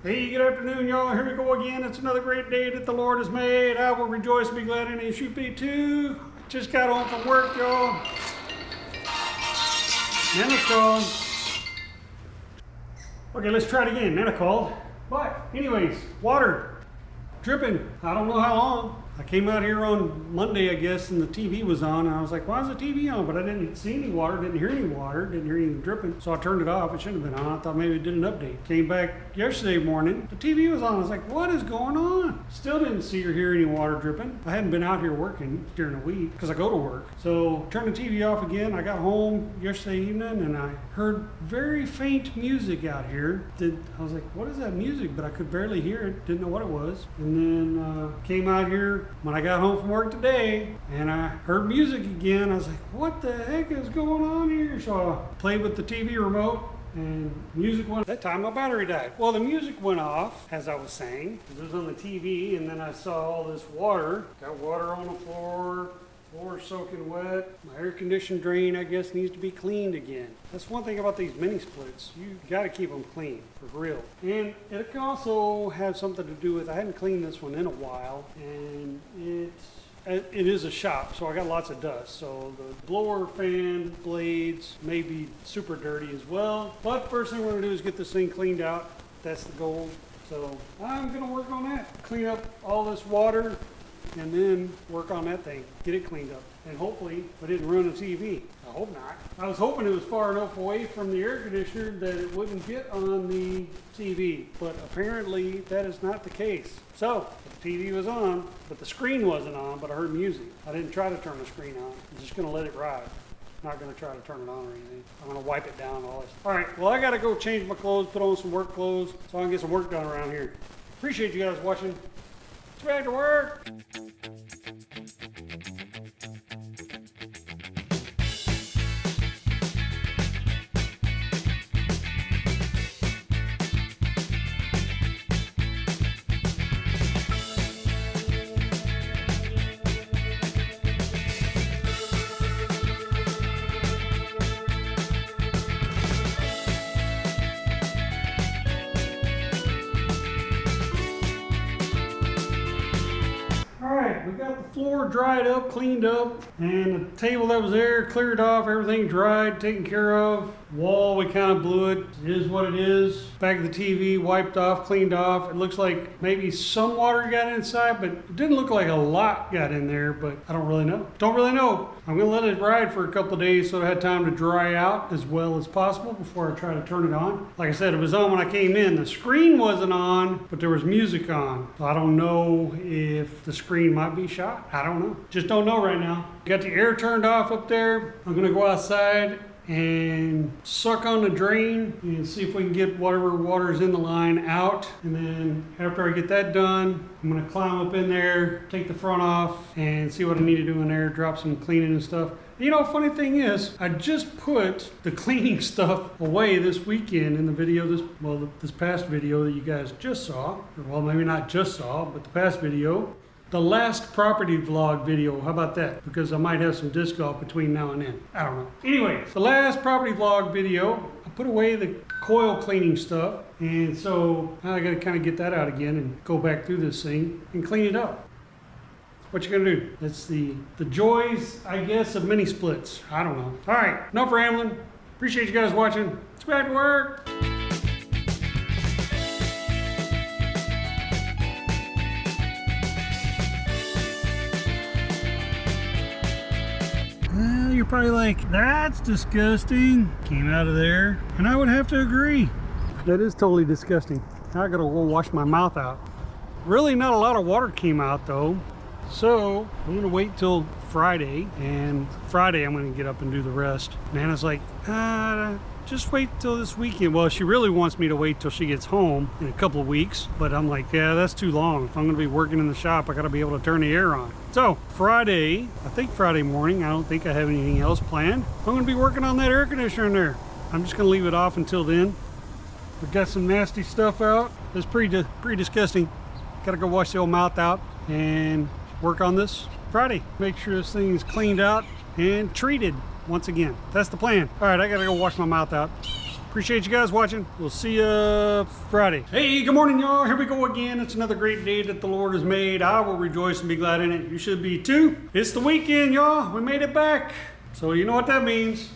Hey, good afternoon, y'all. Here we go again. It's another great day that the Lord has made. I will rejoice and be glad in it. You should be too. Just got home from work, y'all. Nana called. Okay, let's try it again. Nana called. But, anyways, water dripping. I don't know how long. I came out here on Monday, I guess, and the TV was on, and I was like, why is the TV on? But I didn't see any water, didn't hear any water, didn't hear anything dripping. So I turned it off. It shouldn't have been on. I thought maybe it did an update. Came back yesterday morning, the TV was on. I was like, what is going on? Still didn't see or hear any water dripping. I hadn't been out here working during the week because I go to work. So turned the TV off again. I got home yesterday evening, and I heard very faint music out here. I was like, what is that music? But I could barely hear it. Didn't know what it was. And then came out here when I got home from work today, and I heard music again. I was like, what the heck is going on here? So I played with the TV remote, and music went. That time my battery died. Well, the music went off, as I was saying. It was on the TV, and then I saw all this water. Got water on the floor. Floor soaking wet. My air conditioning drain, I guess, needs to be cleaned again. That's one thing about these mini splits. You got to keep them clean, for real. And it can also have something to do with, I hadn't cleaned this one in a while, and it is a shop, so I got lots of dust. So the blower fan blades may be super dirty as well. But first thing we're going to do is get this thing cleaned out. That's the goal. So I'm going to work on that. Clean up all this water, and then work on that thing, get it cleaned up. And hopefully I didn't ruin the TV. I hope not. I was hoping it was far enough away from the air conditioner that it wouldn't get on the TV, but apparently that is not the case. So the TV was on, but the screen wasn't on, but I heard music. I didn't try to turn the screen on. I'm just gonna let it ride. Not gonna try to turn it on or anything. I'm gonna wipe it down, all this. All right, well, I gotta go change my clothes, put on some work clothes, so I can get some work done around here. Appreciate you guys watching. It's back to work. We got the floor dried up, cleaned up, and the table that was there cleared off, everything dried, taken care of. Wall, we kind of blew it. It is what it is. Back of the TV, wiped off, cleaned off. It looks like maybe some water got inside, but it didn't look like a lot got in there, but I don't really know. Don't really know. I'm gonna let it ride for a couple of days so it had time to dry out as well as possible before I try to turn it on. Like I said, it was on when I came in. The screen wasn't on, but there was music on. So I don't know if the screen might be shot. I don't know. Just don't know right now. Got the air turned off up there. I'm gonna go outside and suck on the drain and see if we can get whatever water is in the line out. And then after I get that done, I'm gonna climb up in there, take the front off, and see what I need to do in there, drop some cleaning and stuff. You know, funny thing is, I just put the cleaning stuff away this weekend in the video, this past video that you guys just saw. Or, well, maybe not just saw, but the past video. The last property vlog video, how about that? Because I might have some disc golf between now and then. I don't know. Anyway, the last property vlog video, I put away the coil cleaning stuff. And so I gotta kind of get that out again and go back through this thing and clean it up. What you gonna do? That's the joys, I guess, of mini splits. I don't know. All right, enough rambling. Appreciate you guys watching. It's back to work. You're probably like, that's disgusting. Came out of there, and I would have to agree. That is totally disgusting. Now I gotta go wash my mouth out. Really not a lot of water came out though. So I'm gonna wait till Friday, and Friday I'm gonna get up and do the rest. Nana's like, just wait till this weekend. Well, she really wants me to wait till she gets home in a couple of weeks, but I'm like, yeah, that's too long. If I'm gonna be working in the shop, I gotta be able to turn the air on. So Friday, I think Friday morning, I don't think I have anything else planned. I'm gonna be working on that air conditioner in there. I'm just gonna leave it off until then. We've got some nasty stuff out. It's pretty disgusting. Gotta go wash the old mouth out and work on this Friday. Make sure this thing is cleaned out and treated once again. That's the plan. All right, I gotta go wash my mouth out. Appreciate you guys watching. We'll see you Friday. Hey, good morning, y'all. Here we go again. It's another great day that the Lord has made. I will rejoice and be glad in it. You should be too. It's the weekend, y'all. We made it back. So you know what that means.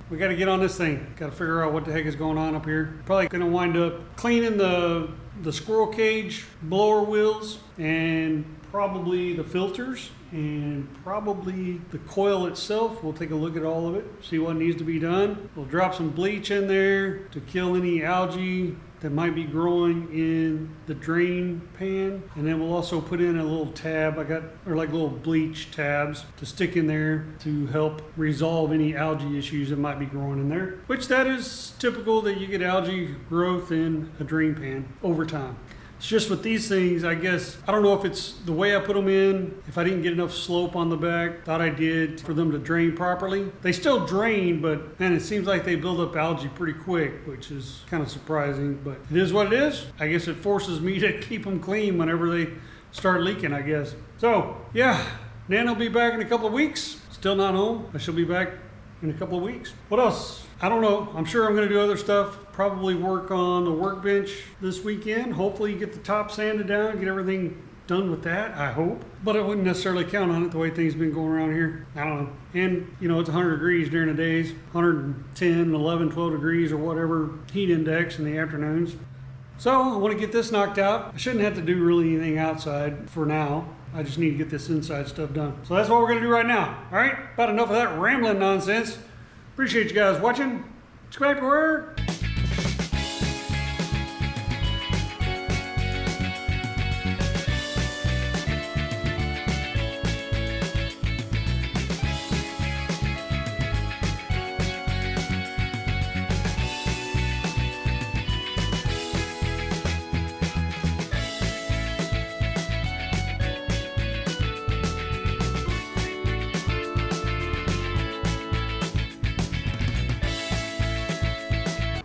We got to get on this thing. Got to figure out what the heck is going on up here. Probably going to wind up cleaning the squirrel cage blower wheels and probably the filters and probably the coil itself. We'll take a look at all of it, see what needs to be done. We'll drop some bleach in there to kill any algae that might be growing in the drain pan. And then we'll also put in a little tab. Or like little bleach tabs to stick in there to help resolve any algae issues that might be growing in there. Which that is typical that you get algae growth in a drain pan over time. It's just with these things, I guess, I don't know if it's the way I put them in, if I didn't get enough slope on the back, thought I did for them to drain properly. They still drain, but man, it seems like they build up algae pretty quick, which is kind of surprising, but it is what it is. I guess it forces me to keep them clean whenever they start leaking, I guess. So, yeah, Nan will be back in a couple of weeks. Still not home, but she'll be back in a couple of weeks. What else? I don't know. I'm sure I'm going to do other stuff. Probably work on the workbench this weekend. Hopefully get the top sanded down, get everything done with that, I hope. But I wouldn't necessarily count on it the way things have been going around here. I don't know. And, you know, it's 100 degrees during the days, 110, 11, 12 degrees or whatever heat index in the afternoons. So I want to get this knocked out. I shouldn't have to do really anything outside for now. I just need to get this inside stuff done. So that's what we're going to do right now. All right, about enough of that rambling nonsense. Appreciate you guys watching. Let's go back to work.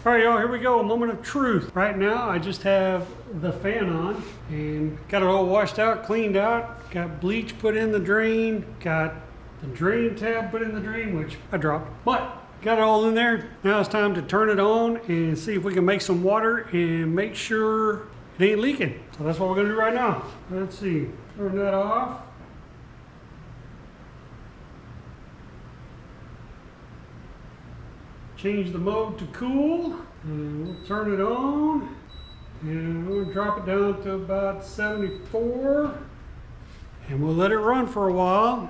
All right, y'all, here we go, a moment of truth. Right now, I just have the fan on and got it all washed out, cleaned out, got bleach put in the drain, got the drain tab put in the drain, which I dropped, but got it all in there. Now it's time to turn it on and see if we can make some water and make sure it ain't leaking. So that's what we're gonna do right now. Let's see, turn that off. Change the mode to cool, and we'll turn it on, and we'll drop it down to about 74, and we'll let it run for a while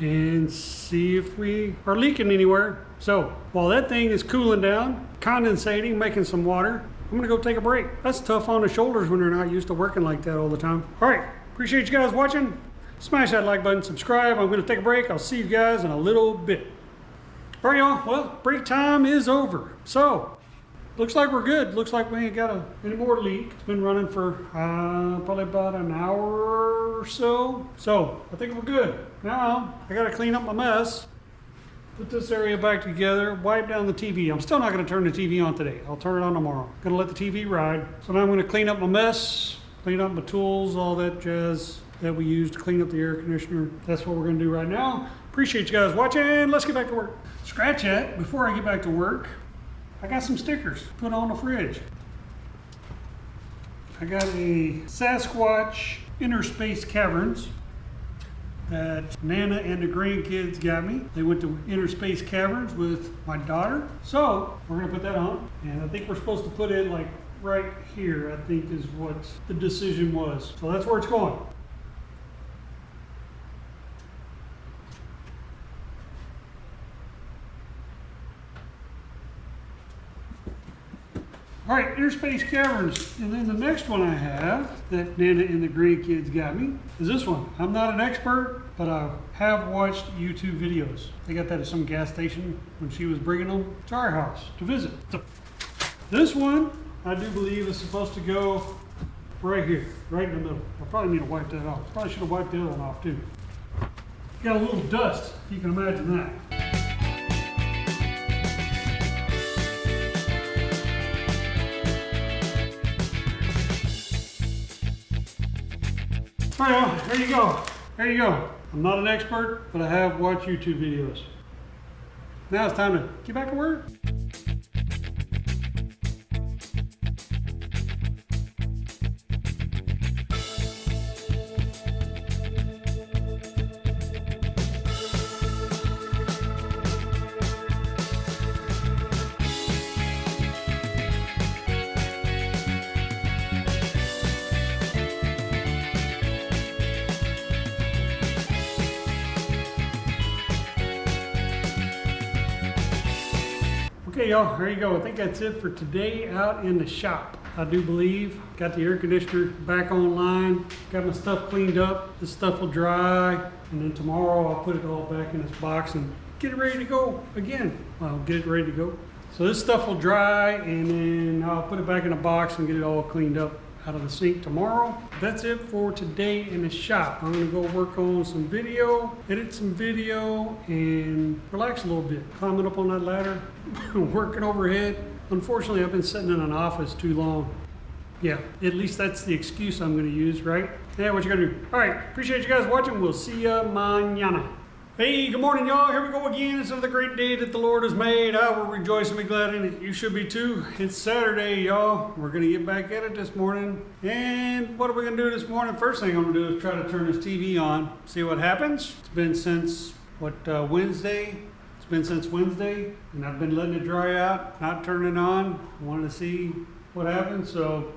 and see if we are leaking anywhere. So while that thing is cooling down, condensating, making some water, I'm gonna go take a break. That's tough on the shoulders when they're not used to working like that all the time. All right, appreciate you guys watching. Smash that like button, subscribe. I'm gonna take a break. I'll see you guys in a little bit. All right, y'all, well, break time is over. So, looks like we're good. Looks like we ain't got any more leak. It's been running for probably about an hour or so. So, I think we're good. Now, I gotta clean up my mess, put this area back together, wipe down the TV. I'm still not gonna turn the TV on today. I'll turn it on tomorrow. Gonna let the TV ride. So now I'm gonna clean up my mess, clean up my tools, all that jazz that we used to clean up the air conditioner. That's what we're gonna do right now. Appreciate you guys watching. Let's get back to work. Scratch that. Before I get back to work, I got some stickers to put on the fridge. I got a Sasquatch Inner Space Caverns that Nana and the grandkids got me. They went to Inner Space Caverns with my daughter. So we're gonna put that on. And I think we're supposed to put it like right here, I think is what the decision was. So that's where it's going. All right, Inner Space Caverns. And then the next one I have that Nana and the grandkids got me is this one. I'm not an expert, but I have watched YouTube videos. They got that at some gas station when she was bringing them to our house to visit. So this one, I do believe is supposed to go right here, right in the middle. I probably need to wipe that off. Probably should have wiped the other one off too. Got a little dust, if you can imagine that. All right, there you go. There you go. I'm not an expert, but I have watched YouTube videos. Now it's time to get back to work. Okay, y'all, there you go. I think that's it for today out in the shop. I do believe. Got the air conditioner back online. Got my stuff cleaned up. This stuff will dry. And then tomorrow I'll put it all back in this box and get it ready to go again. I'll get it ready to go. So this stuff will dry and then I'll put it back in a box and get it all cleaned up out of the sink tomorrow. That's it for today in the shop. I'm gonna go work on some video, edit some video, and relax a little bit. Climbing up on that ladder, working overhead. Unfortunately, I've been sitting in an office too long. Yeah, at least that's the excuse I'm gonna use, right? Yeah, what you gonna do? All right, appreciate you guys watching. We'll see ya mañana. Hey, good morning, y'all. Here we go again. It's another great day that the Lord has made. I will rejoice and be glad in it. You should be too. It's Saturday, y'all. We're going to get back at it this morning. And what are we going to do this morning? First thing I'm going to do is try to turn this TV on, see what happens. It's been since, Wednesday? It's been since Wednesday, and I've been letting it dry out, not turning it on. I wanted to see what happens. So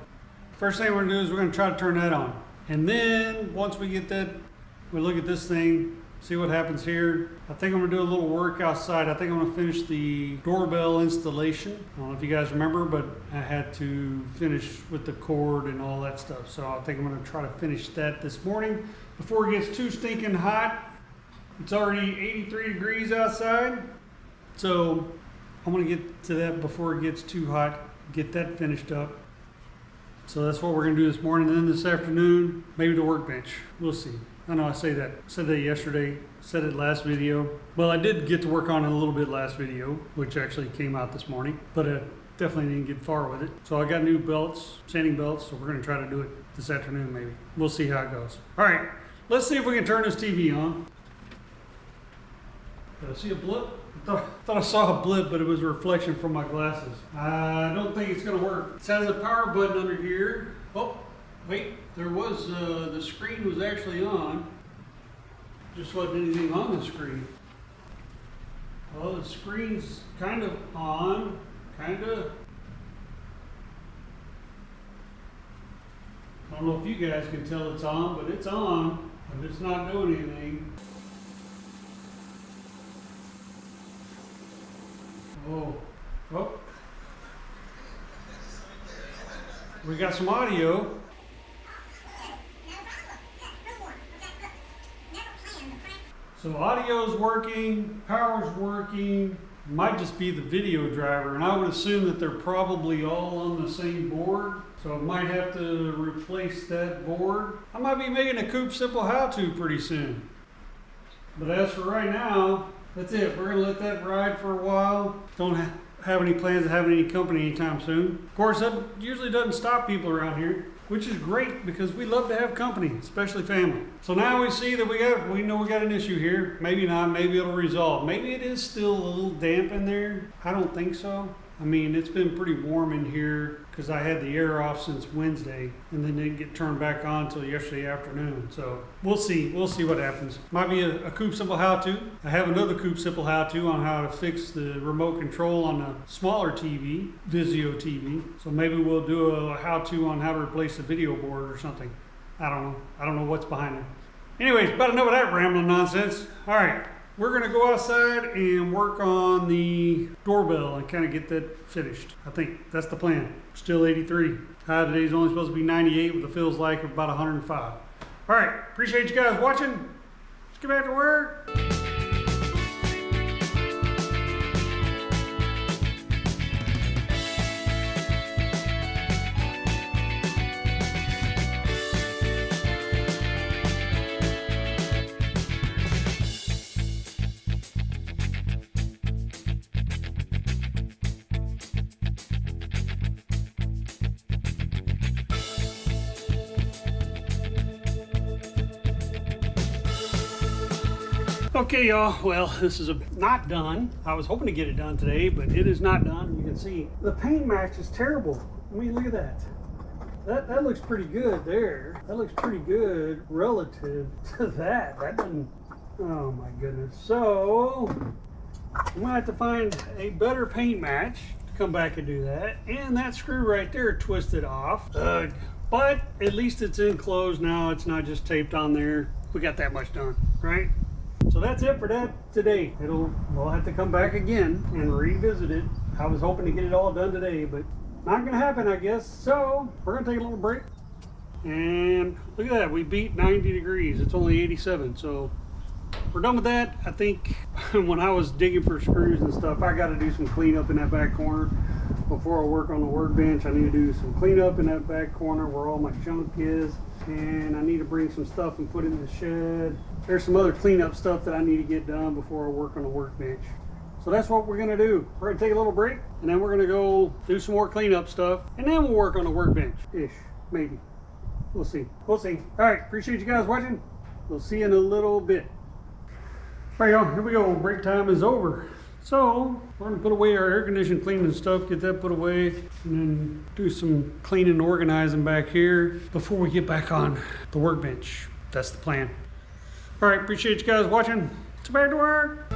first thing we're going to do is we're going to try to turn that on. And then once we get that, we look at this thing, see what happens here. I think I'm gonna do a little work outside. I think I'm gonna finish the doorbell installation. I don't know if you guys remember, but I had to finish with the cord and all that stuff. So I think I'm gonna try to finish that this morning before it gets too stinking hot. It's already 83 degrees outside. So I'm gonna get to that before it gets too hot, get that finished up. So that's what we're gonna do this morning. And then this afternoon, maybe the workbench. We'll see. I know I said that yesterday, said it last video. Well, I did get to work on it a little bit last video, which actually came out this morning, but I definitely didn't get far with it. So I got new belts, sanding belts, so we're gonna try to do it this afternoon maybe. We'll see how it goes. All right, let's see if we can turn this TV on. Did I see a blip? I thought I saw a blip, but it was a reflection from my glasses. I don't think it's gonna work. It has a power button under here. Oh. Wait, there was, the screen was actually on. Just wasn't anything on the screen. Well, the screen's kind of on, kind of. I don't know if you guys can tell it's on, but it's on, but it's not doing anything. Oh, oh. We got some audio. So audio's working, power's working, might just be the video driver, and I would assume that they're probably all on the same board, so I might have to replace that board. I might be making a Coop Simple How-To pretty soon. But as for right now, that's it. We're gonna let that ride for a while. Don't have any plans of having any company anytime soon. Of course, that usually doesn't stop people around here, which is great because we love to have company, especially family. So now we see that we know we got an issue here. Maybe not, maybe it'll resolve. Maybe it is still a little damp in there. I don't think so. I mean, it's been pretty warm in here because I had the air off since Wednesday and then didn't get turned back on until yesterday afternoon. So we'll see what happens. Might be a Coop Simple How-To. I have another Coop Simple How-To on how to fix the remote control on a smaller TV, Vizio TV. So maybe we'll do a how-to on how to replace the video board or something. I don't know what's behind it. Anyways, about enough of that rambling nonsense. All right. We're gonna go outside and work on the doorbell and kind of get that finished. I think that's the plan. Still 83. High today's only supposed to be 98 with the feels like of about 105. All right, appreciate you guys watching. Let's get back to work. Okay, y'all, well, this is not done. I was hoping to get it done today, but it is not done. You can see the paint match is terrible. I mean, look at that. That looks pretty good there. That looks pretty good relative to that. That doesn't, oh my goodness. So, I'm gonna have to find a better paint match to come back and do that. And that screw right there twisted off. But at least it's enclosed now. It's not just taped on there. We got that much done, right? So that's it for that today. We'll have to come back again and revisit it. I was hoping to get it all done today, but not gonna happen, I guess. So we're gonna take a little break. And look at that, we beat 90 degrees. It's only 87, so we're done with that. I think when I was digging for screws and stuff, I got to do some cleanup in that back corner before I work on the workbench. I need to do some cleanup in that back corner where all my junk is, and I need to bring some stuff and put it in the shed. There's some other cleanup stuff that I need to get done before I work on the workbench. So that's what we're gonna do. We're gonna take a little break, and then we're gonna go do some more cleanup stuff, and then we'll work on the workbench-ish, maybe. We'll see. We'll see. All right, appreciate you guys watching. We'll see you in a little bit. All right, y'all, here we go. Break time is over. So we're gonna put away our air conditioning cleaning stuff, get that put away, and then do some cleaning and organizing back here before we get back on the workbench. That's the plan. All right, appreciate you guys watching. It's back to work.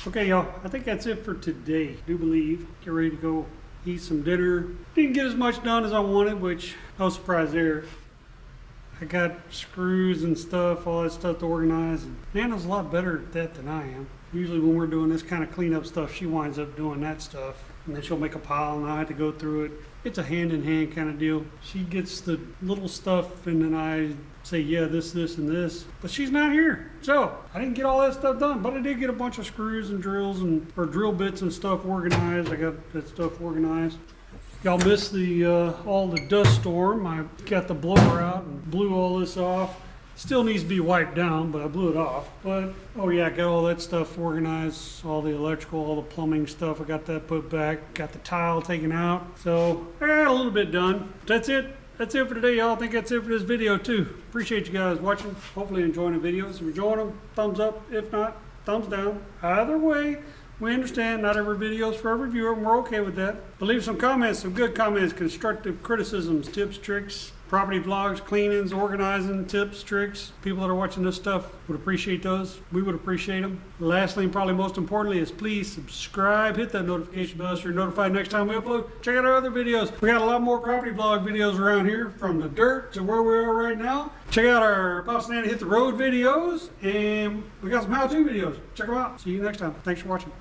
Okay, y'all, I think that's it for today. I do believe. Get ready to go eat some dinner. Didn't get as much done as I wanted, which no surprise there. I got screws and stuff, all that stuff to organize. And Nana's a lot better at that than I am. Usually when we're doing this kind of cleanup stuff, she winds up doing that stuff. And then she'll make a pile and I have to go through it. It's a hand-in-hand kind of deal. She gets the little stuff and then I say, yeah, this, and this. But she's not here. So I didn't get all that stuff done, but I did get a bunch of screws and drills or drill bits and stuff organized. I got that stuff organized. Y'all missed the all the dust storm. I got the blower out and blew all this off. Still needs to be wiped down, but I blew it off. But, oh yeah, I got all that stuff organized, all the electrical, all the plumbing stuff. I got that put back, got the tile taken out. So I got a little bit done. That's it. That's it for today, y'all. I think that's it for this video too. Appreciate you guys watching. Hopefully enjoying the videos. If you're enjoying them, thumbs up. If not, thumbs down. Either way, we understand not every video is for every viewer, and we're okay with that. But leave some comments, some good comments, constructive criticisms, tips, tricks, property vlogs, cleanings, organizing, tips, tricks. People that are watching this stuff would appreciate those. We would appreciate them. Lastly, and probably most importantly, is please subscribe, hit that notification bell so you're notified next time we upload. Check out our other videos. We got a lot more property vlog videos around here, from the dirt to where we are right now. Check out our Pops and Nana Hit the Road videos, and we got some how-to videos. Check them out. See you next time. Thanks for watching.